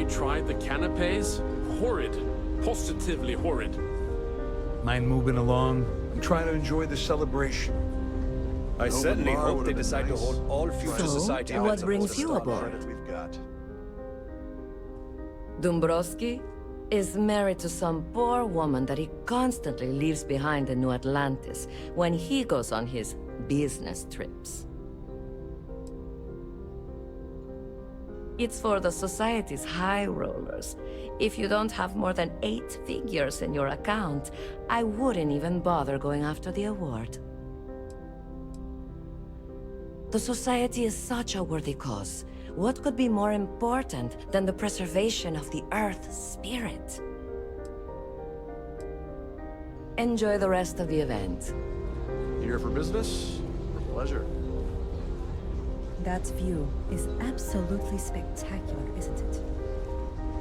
tried the canapes? Horrid. Positively horrid. Mind moving along? I'm trying to enjoy the celebration. I certainly bar hope would they have been decide to nice. hold all future So, society what events brings aboard the you Starfield. aboard? We've got. Dombrowski is married to some poor woman that he constantly leaves behind in New Atlantis when he goes on his business trips. It's for the society's high rollers. If you don't have more than 8 figures in your account, I wouldn't even bother going after the award. The society is such a worthy cause. What could be more important than the preservation of the Earth's spirit? Enjoy the rest of the event. Here for business, for pleasure. That view is absolutely spectacular, isn't it?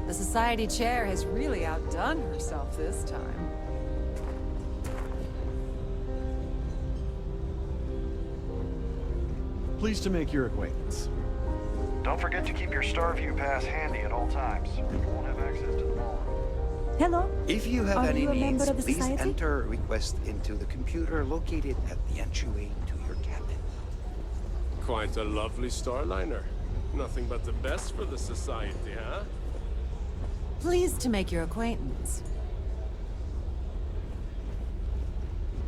The society chair has really outdone herself this time. Pleased to make your acquaintance. Don't forget to keep your Starview pass handy at all times. You won't have access to the ballroom. Hello? If you have Are any you a member needs, of the please society? enter a request into the computer located at the entryway to your cabin. Quite a lovely starliner. Nothing but the best for the society, huh? Pleased to make your acquaintance.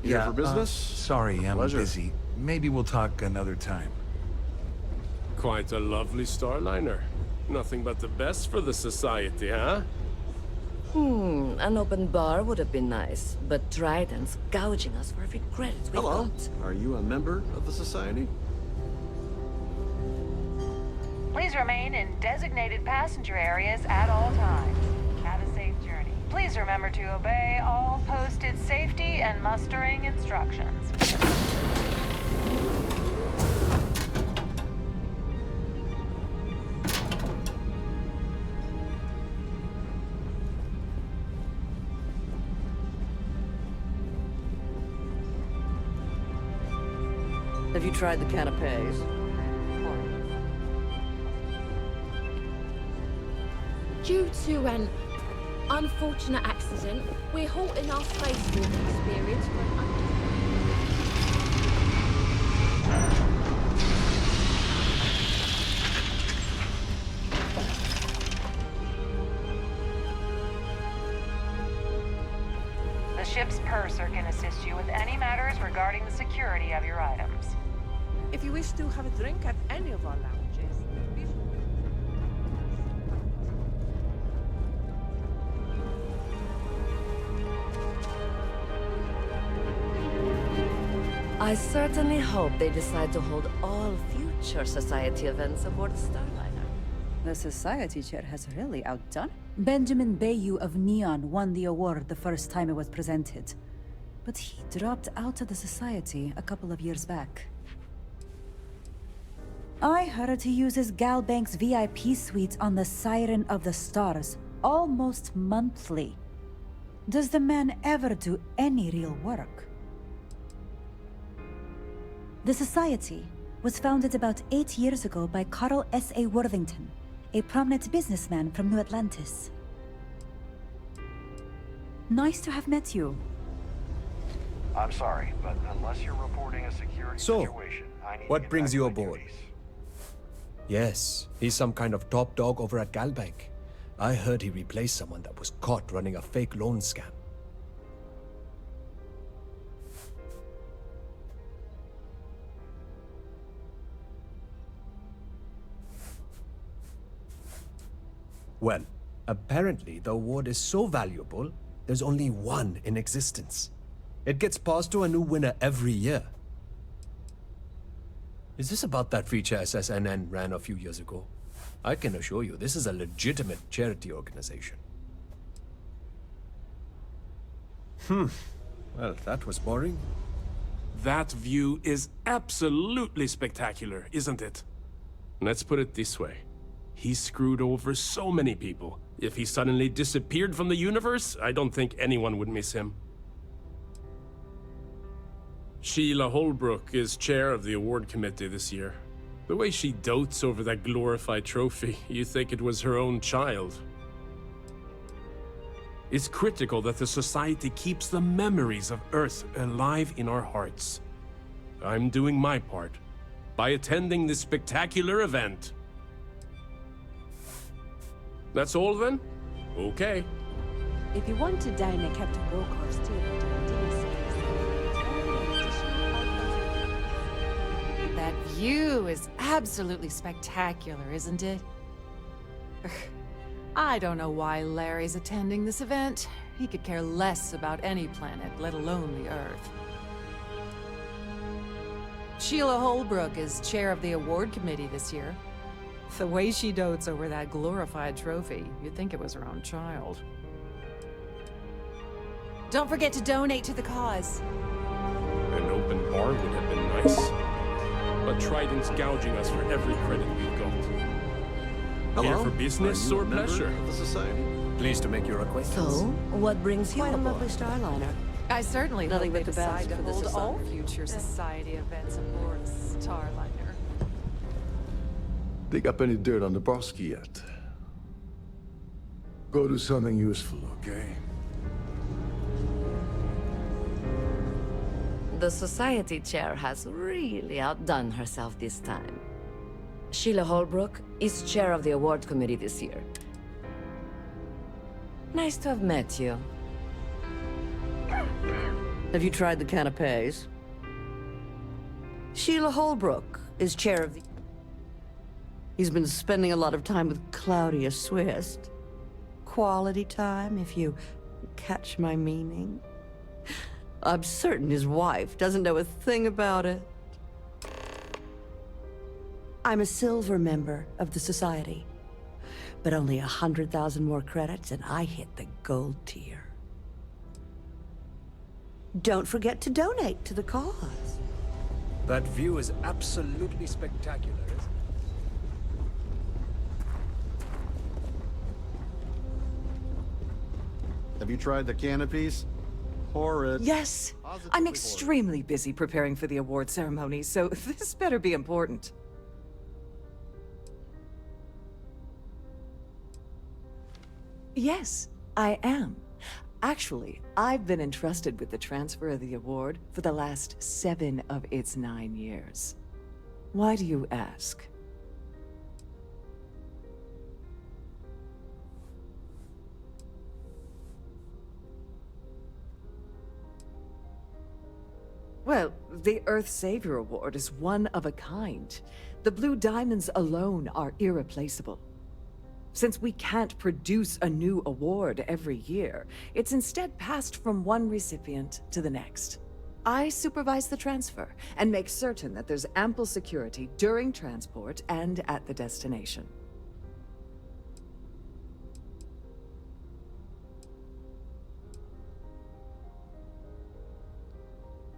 Here for business? Sorry, I'm Pleasure. busy. Maybe we'll talk another time. Quite a lovely starliner. Nothing but the best for the society, huh? An open bar would have been nice, but Trident's gouging us for every credit we've Hello. got. Are you a member of the society? Please remain in designated passenger areas at all times. Have a safe journey. Please remember to obey all posted safety and mustering instructions. Have you tried the canapes? Due to an unfortunate accident, we're halting our spacewalk experience for The ship's purser can assist you with any matters regarding the security of your items. If you wish to have a drink at any of our lounges, be sure. I certainly hope they decide to hold all future society events aboard the Starliner. The society chair has really outdone. Benjamin Bayou of Neon won the award the first time it was presented. But he dropped out of the society a couple of years back. I heard he uses Galbank's VIP suite on the Siren of the Stars almost monthly. Does the man ever do any real work? The society was founded about 8 years ago by Carl S.A. Worthington, a prominent businessman from New Atlantis. Nice to have met you. I'm sorry, but unless you're reporting a security So, situation, I need to what get brings back you to my aboard? duties. Yes, he's some kind of top dog over at Galbank. I heard he replaced someone that was caught running a fake loan scam. Well, apparently the award is so valuable, there's only one in existence. It gets passed to a new winner every year. Is this about that feature SSNN ran a few years ago? I can assure you, this is a legitimate charity organization. Well, that was boring. That view is absolutely spectacular, isn't it? Let's put it this way. He screwed over so many people. If he suddenly disappeared from the universe, I don't think anyone would miss him. Sheila Holbrook is chair of the award committee this year. The way she dotes over that glorified trophy, you think it was her own child. It's critical that the Society keeps the memories of Earth alive in our hearts. I'm doing my part by attending this spectacular event. That's all then? Okay. If you want to dine at Captain Brokar's table during dinner series, That view is absolutely spectacular, isn't it? I don't know why Larry's attending this event. He could care less about any planet, let alone the Earth. Sheila Holbrook is chair of the award committee this year. The way she dotes over that glorified trophy, you'd think it was her own child. Don't forget to donate to the cause. An open bar would have been nice. But Trident's gouging us for every credit we've got. Here Hello? for business Are you or a member pleasure? of the Society? Pleased to make your acquaintance. So, what brings you quite a aboard? lovely starliner. I certainly Nothing hope but they the best decide to for the hold all society. future society events aboard Starliner. Dig up any dirt on the Broski yet? Go do something useful, okay? The Society chair has really outdone herself this time. Sheila Holbrook is chair of the award committee this year. Nice to have met you. Have you tried the canapes? Sheila Holbrook is chair of the... He's been spending a lot of time with Claudia Swist. Quality time, if you catch my meaning. I'm certain his wife doesn't know a thing about it. I'm a silver member of the Society, but only 100,000 more credits and I hit the gold tier. Don't forget to donate to the cause. That view is absolutely spectacular, isn't it? Have you tried the canopies? Horrid. Yes. Positively I'm horrid. extremely busy preparing for the award ceremony, so this better be important. Yes, I am. Actually, I've been entrusted with the transfer of the award for the last 7 of its 9 years. Why do you ask? Well, the Earth Savior Award is one of a kind. The Blue Diamonds alone are irreplaceable. Since we can't produce a new award every year, it's instead passed from one recipient to the next. I supervise the transfer and make certain that there's ample security during transport and at the destination.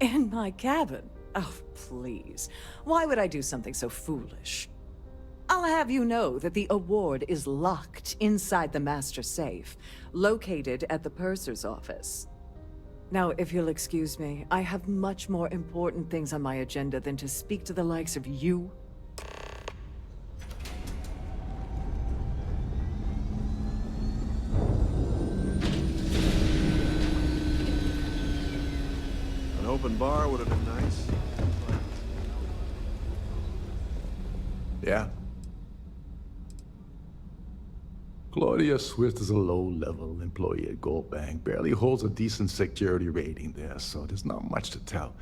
In my cabin? Oh, please. Why would I do something so foolish? I'll have you know that the award is locked inside the master safe, located at the purser's office. Now, if you'll excuse me, I have much more important things on my agenda than to speak to the likes of you. An open bar would have been nice. Yeah? Claudia Swift is a low-level employee at Gold Bank, barely holds a decent security rating there, so there's not much to tell.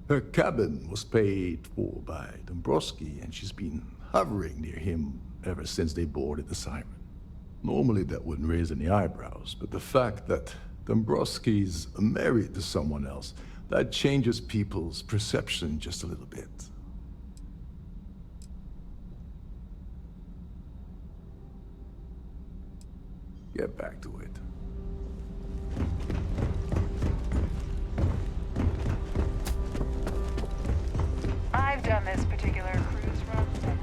Her cabin was paid for by Dombrowski, and she's been hovering near him ever since they boarded the Siren. Normally that wouldn't raise any eyebrows, but the fact that Dombrowski's married to someone else, that changes people's perception just a little bit. Get back to it. I've done this particular cruise run several.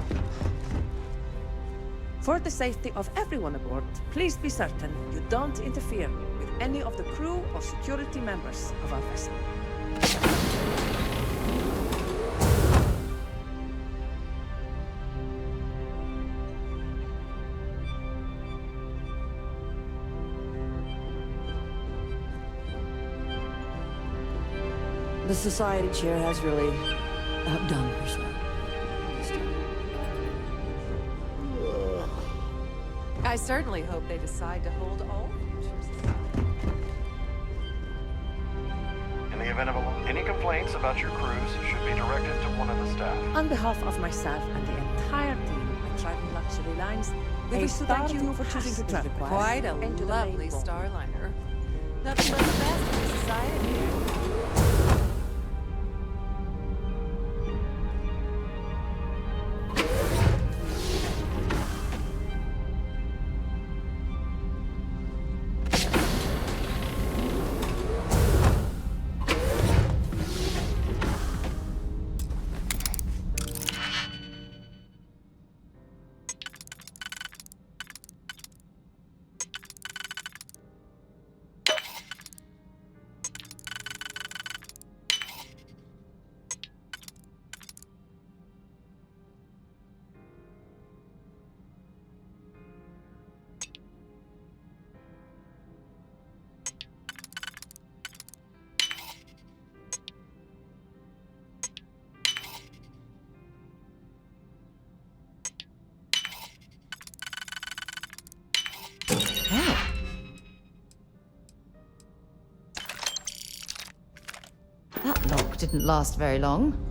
For the safety of everyone aboard, please be certain you don't interfere with any of the crew or security members of our vessel. The society chair has really outdone herself. I certainly hope they decide to hold all futures. In the event of any complaints about your cruise should be directed to one of the staff. On behalf of myself and the entire team at Trident Luxury Lines, we wish to thank you for choosing to travel with us. Quite a Into the lovely main vault. starliner. Nothing but the best for society. That lock didn't last very long.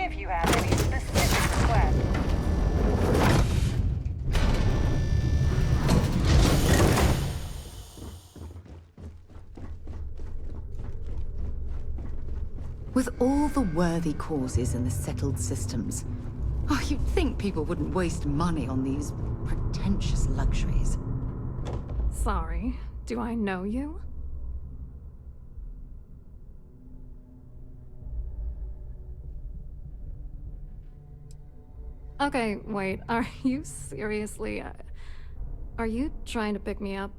If you have any specific requests. With all the worthy causes in the settled systems, you'd think people wouldn't waste money on these pretentious luxuries. Sorry, do I know you? Okay, wait, are you seriously... are you trying to pick me up?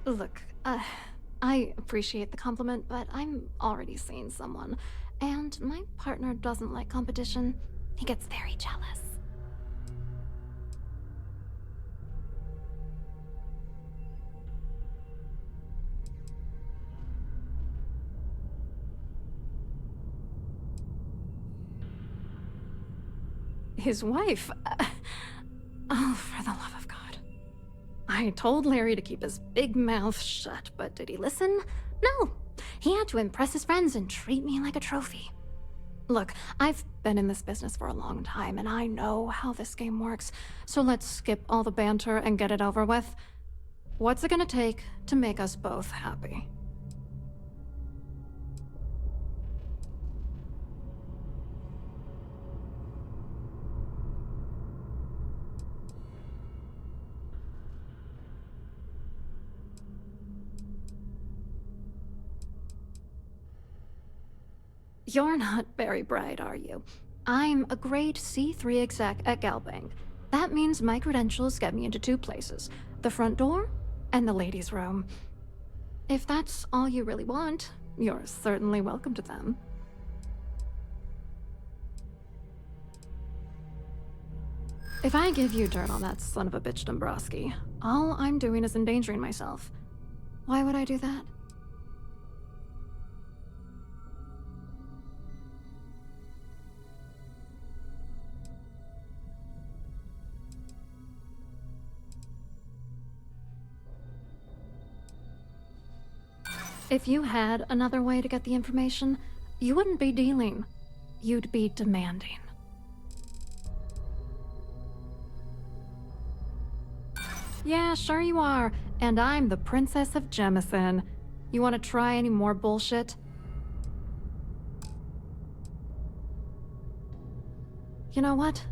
Look, I appreciate the compliment, but I'm already seeing someone, and my partner doesn't like competition. He gets very jealous. His wife? Oh, for the love of God. I told Larry to keep his big mouth shut, but did he listen? No. He had to impress his friends and treat me like a trophy. Look, I've been in this business for a long time, and I know how this game works, so let's skip all the banter and get it over with. What's it gonna take to make us both happy? You're not very bright, are you? I'm a grade C3 exec at Galbank. That means my credentials get me into two places, the front door and the ladies' room. If that's all you really want, you're certainly welcome to them. If I give you dirt on that son of a bitch Dombrowski, all I'm doing is endangering myself. Why would I do that? If you had another way to get the information, you wouldn't be dealing. You'd be demanding. Yeah, sure you are. And I'm the Princess of Jemison. You want to try any more bullshit? You know what?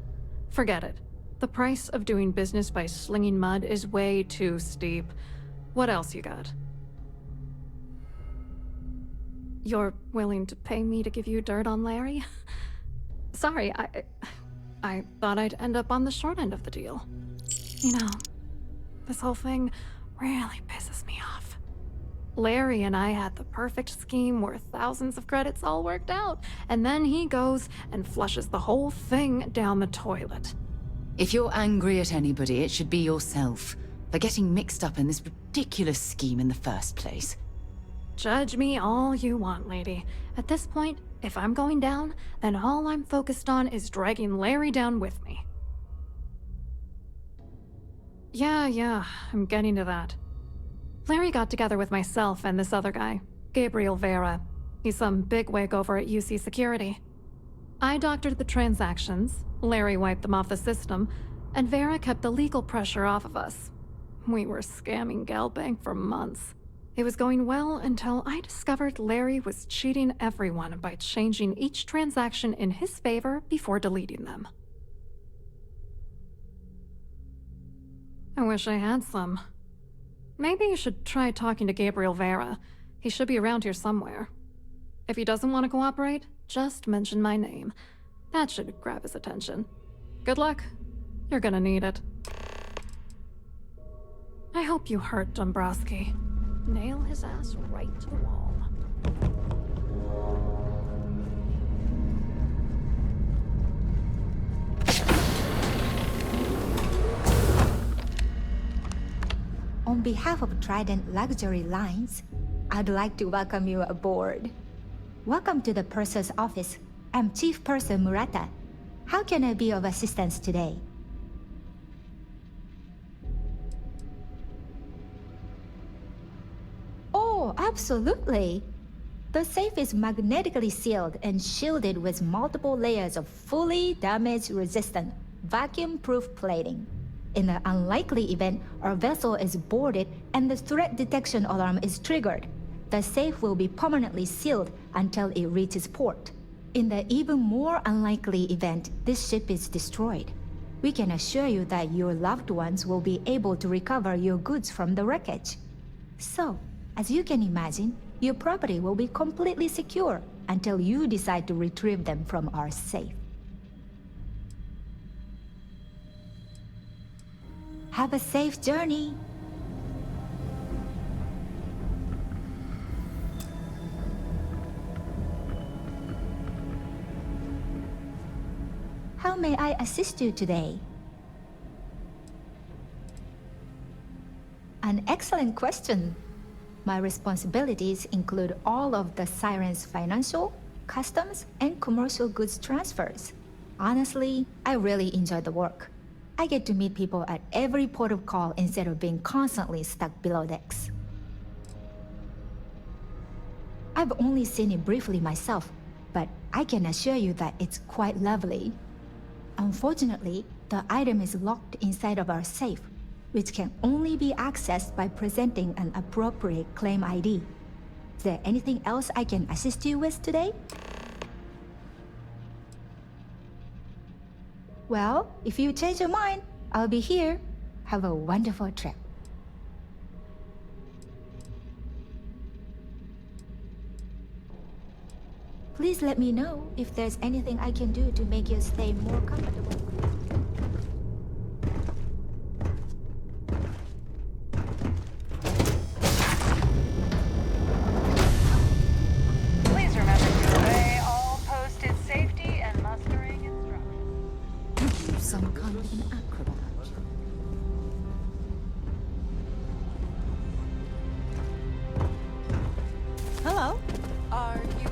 Forget it. The price of doing business by slinging mud is way too steep. What else you got? You're willing to pay me to give you dirt on Larry? Sorry, I thought I'd end up on the short end of the deal. You know, this whole thing really pisses me off. Larry and I had the perfect scheme where thousands of credits all worked out, and then he goes and flushes the whole thing down the toilet. If you're angry at anybody, it should be yourself for getting mixed up in this ridiculous scheme in the first place. Judge me all you want, lady. At this point, if I'm going down, then all I'm focused on is dragging Larry down with me. Yeah, I'm getting to that. Larry got together with myself and this other guy, Gabriel Vera. He's some bigwig over at UC Security. I doctored the transactions, Larry wiped them off the system, and Vera kept the legal pressure off of us. We were scamming Galbank for months. It was going well until I discovered Larry was cheating everyone by changing each transaction in his favor before deleting them. I wish I had some. Maybe you should try talking to Gabriel Vera. He should be around here somewhere. If he doesn't want to cooperate, just mention my name. That should grab his attention. Good luck. You're gonna need it. I hope you hurt Dombrowski. Nail his ass right to the wall. On behalf of Trident Luxury Lines, I'd like to welcome you aboard. Welcome to the Purser's office. I'm Chief Purser Murata. How can I be of assistance today? Oh, absolutely. The safe is magnetically sealed and shielded with multiple layers of fully damage-resistant, vacuum-proof plating. In the unlikely event our vessel is boarded and the threat detection alarm is triggered, the safe will be permanently sealed until it reaches port. In the even more unlikely event this ship is destroyed, we can assure you that your loved ones will be able to recover your goods from the wreckage. So, as you can imagine, your property will be completely secure until you decide to retrieve them from our safe. Have a safe journey. How may I assist you today? An excellent question. My responsibilities include all of the Siren's financial, customs, and commercial goods transfers. Honestly, I really enjoy the work. I get to meet people at every port of call instead of being constantly stuck below decks. I've only seen it briefly myself, but I can assure you that it's quite lovely. Unfortunately, the item is locked inside of our safe, which can only be accessed by presenting an appropriate claim ID. Is there anything else I can assist you with today? Well, if you change your mind, I'll be here. Have a wonderful trip. Please let me know if there's anything I can do to make your stay more comfortable. Please remember to obey all posted safety and mustering instructions. You're some kind of an acrobat. Hello. Are you...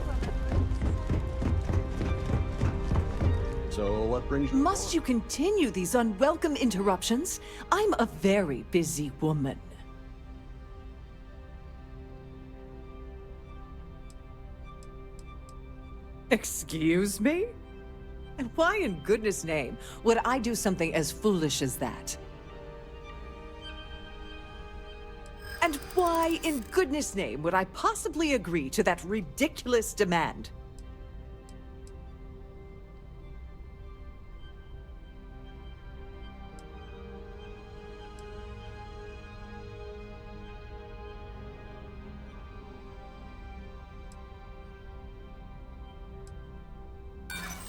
So what brings you... Must you continue these unwelcome interruptions? I'm a very busy woman. Excuse me? And why in goodness name would I do something as foolish as that? And why in goodness name would I possibly agree to that ridiculous demand?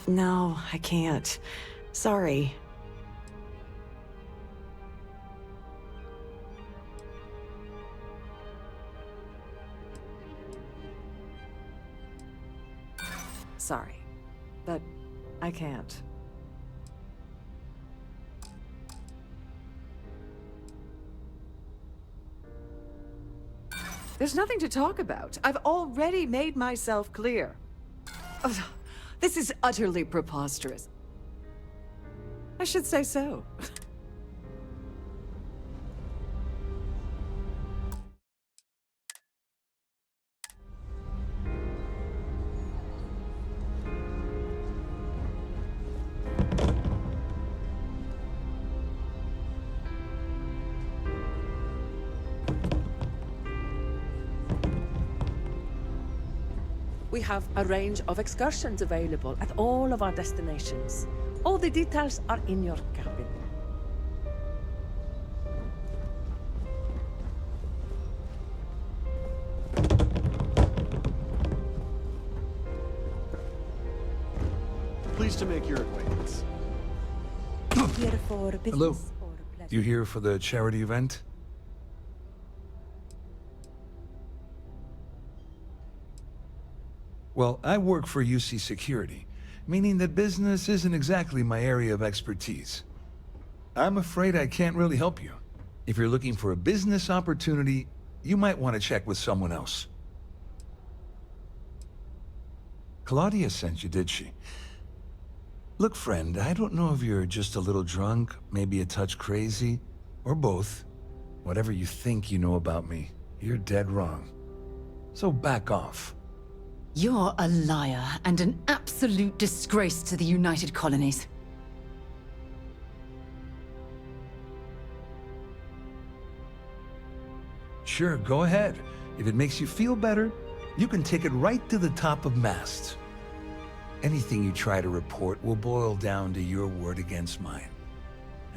No, I can't. Sorry. Sorry, but I can't. There's nothing to talk about. I've already made myself clear. Ugh, this is utterly preposterous. I should say so. We have a range of excursions available at all of our destinations. All the details are in your cabin. Pleased to make your acquaintance. Here for business Hello. or pleasure? You here for the charity event? Well, I work for UC Security, meaning that business isn't exactly my area of expertise. I'm afraid I can't really help you. If you're looking for a business opportunity, you might want to check with someone else. Claudia sent you, did she? Look, friend, I don't know if you're just a little drunk, maybe a touch crazy, or both. Whatever you think you know about me, you're dead wrong. So back off. You're a liar and an absolute disgrace to the United Colonies. Sure, go ahead. If it makes you feel better, you can take it right to the top of masts. Anything you try to report will boil down to your word against mine.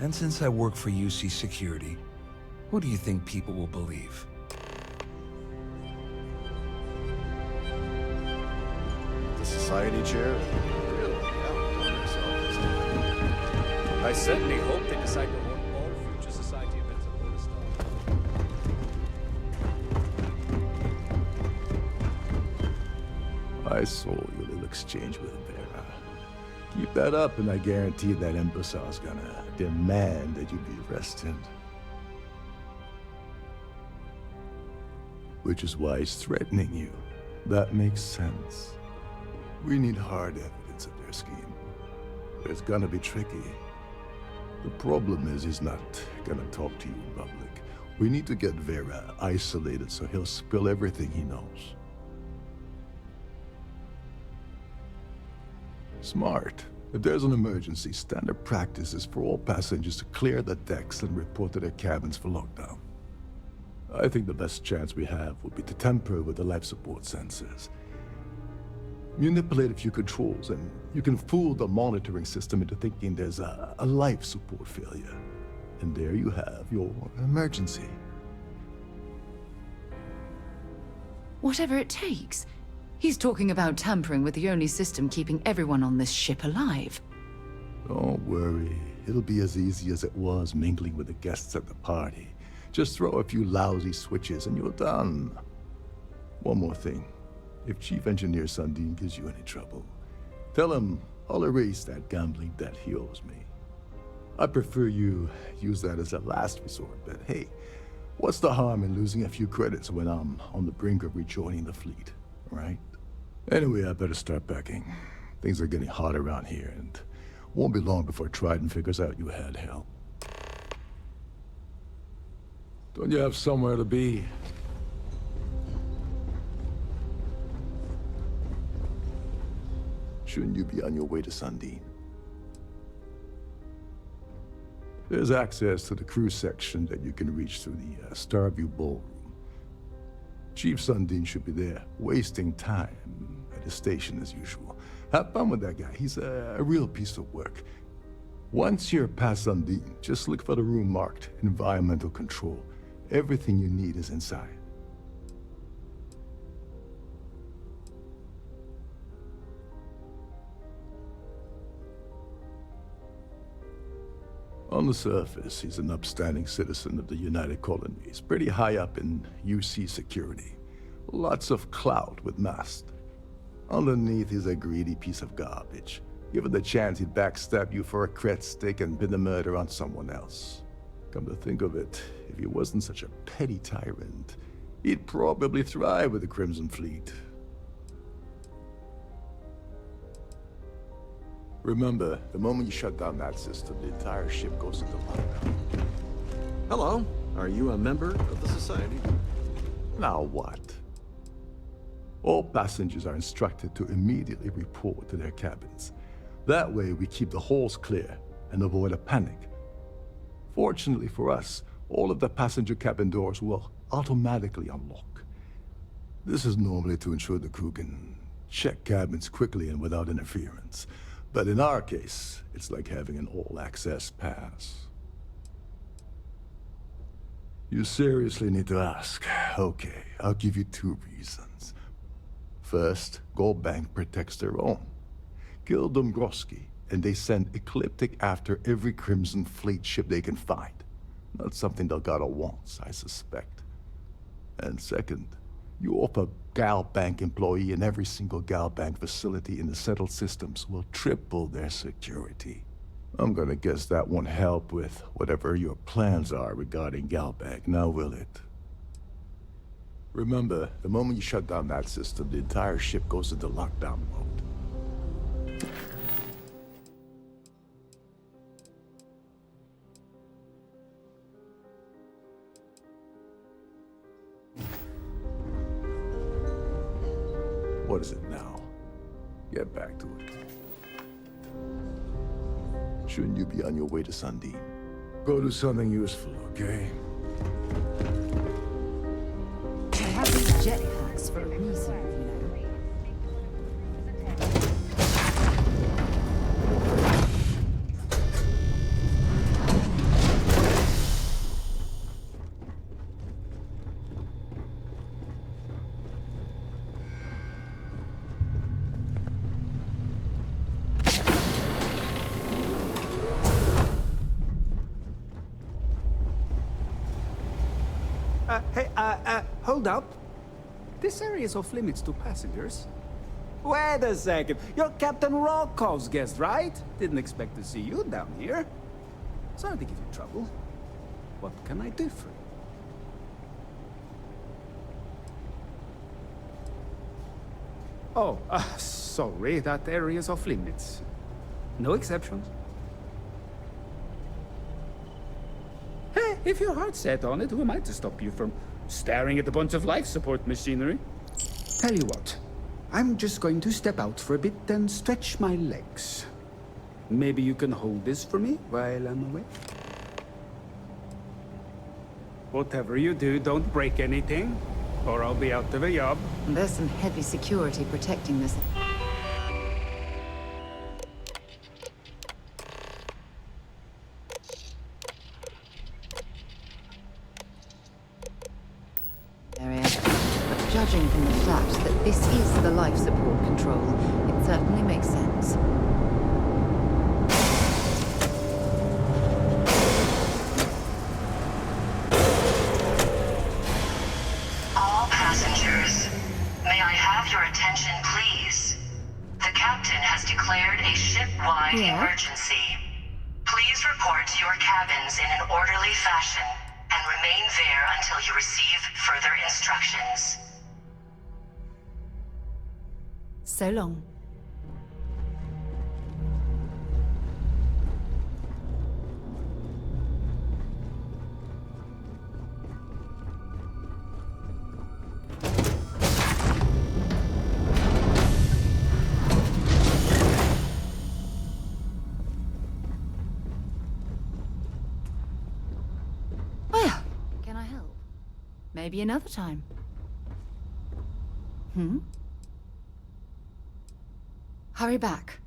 And since I work for UC Security, who do you think people will believe? The society chair really outdone herself this time. I certainly hope they decide to hold all future society events aboard a star. I saw your little exchange with Vera. Keep that up, and I guarantee that imbecile's gonna demand that you be arrested. Which is why he's threatening you. That makes sense. We need hard evidence of their scheme. But it's gonna be tricky. The problem is he's not gonna talk to you in public. We need to get Vera isolated so he'll spill everything he knows. Smart. If there's an emergency, standard practice is for all passengers to clear the decks and report to their cabins for lockdown. I think the best chance we have would be to tamper with the life support sensors. Manipulate a few controls, and you can fool the monitoring system into thinking there's a life support failure. And there you have your emergency. Whatever it takes. He's talking about tampering with the only system keeping everyone on this ship alive. Don't worry. It'll be as easy as it was mingling with the guests at the party. Just throw a few lousy switches and you're done. One more thing. If Chief Engineer Sundin gives you any trouble, tell him I'll erase that gambling debt he owes me. I prefer you use that as a last resort, but hey, what's the harm in losing a few credits when I'm on the brink of rejoining the fleet, right? Anyway, I better start packing. Things are getting hot around here, and won't be long before Trident figures out you had help. Don't you have somewhere to be? Shouldn't you be on your way to Sundin? There's access to the crew section that you can reach through the Starview ballroom. Chief Sundin should be there, wasting time at his station as usual. Have fun with that guy. He's a real piece of work. Once you're past Sundin, just look for the room marked Environmental Control. Everything you need is inside. On the surface, he's an upstanding citizen of the United Colonies, pretty high up in UC security. Lots of clout with Mast. Underneath, he's a greedy piece of garbage. Given the chance, he'd backstab you for a cret stick and pin the murder on someone else. Come to think of it, if he wasn't such a petty tyrant, he'd probably thrive with the Crimson Fleet. Remember, the moment you shut down that system, the entire ship goes into lockdown. Hello. Are you a member of the Society? Now what? All passengers are instructed to immediately report to their cabins. That way we keep the halls clear and avoid a panic. Fortunately for us, all of the passenger cabin doors will automatically unlock. This is normally to ensure the crew can check cabins quickly and without interference. But in our case, it's like having an all-access pass. You seriously need to ask. Okay, I'll give you 2 reasons. First, Gold Bank protects their own. Kill Dombrowski, and they send Ecliptic after every Crimson Fleet ship they can find. Not something Delgado wants, I suspect. And second, you offer Gal Bank employee in every single Gal Bank facility in the settled systems will triple their security. I'm gonna guess that won't help with whatever your plans are regarding Gal Bank, now will it? Remember, the moment you shut down that system, the entire ship goes into lockdown mode. What is it now? Get back to it. Shouldn't you be on your way to Sundin? Go do something useful, okay? I have these jet hacks for a reason, you know. Hold up. This area is off limits to passengers. Wait a second. You're Captain Rocko's guest, right? Didn't expect to see you down here. Sorry to give you trouble. What can I do for you? Oh, sorry. That area is off limits. No exceptions. Hey, if your heart's set on it, who am I to stop you from staring at a bunch of life support machinery? Tell you what, I'm just going to step out for a bit and stretch my legs. Maybe you can hold this for me while I'm away? Whatever you do, don't break anything, or I'll be out of a job. There's some heavy security protecting this. Area. But judging from the fact that this is the life support control, it certainly makes sense. All passengers, may I have your attention, please? The captain has declared a ship-wide emergency. Please report to your cabins in an orderly fashion and remain there until you receive further instructions. So long. Well, can I help? Maybe another time. Hurry back.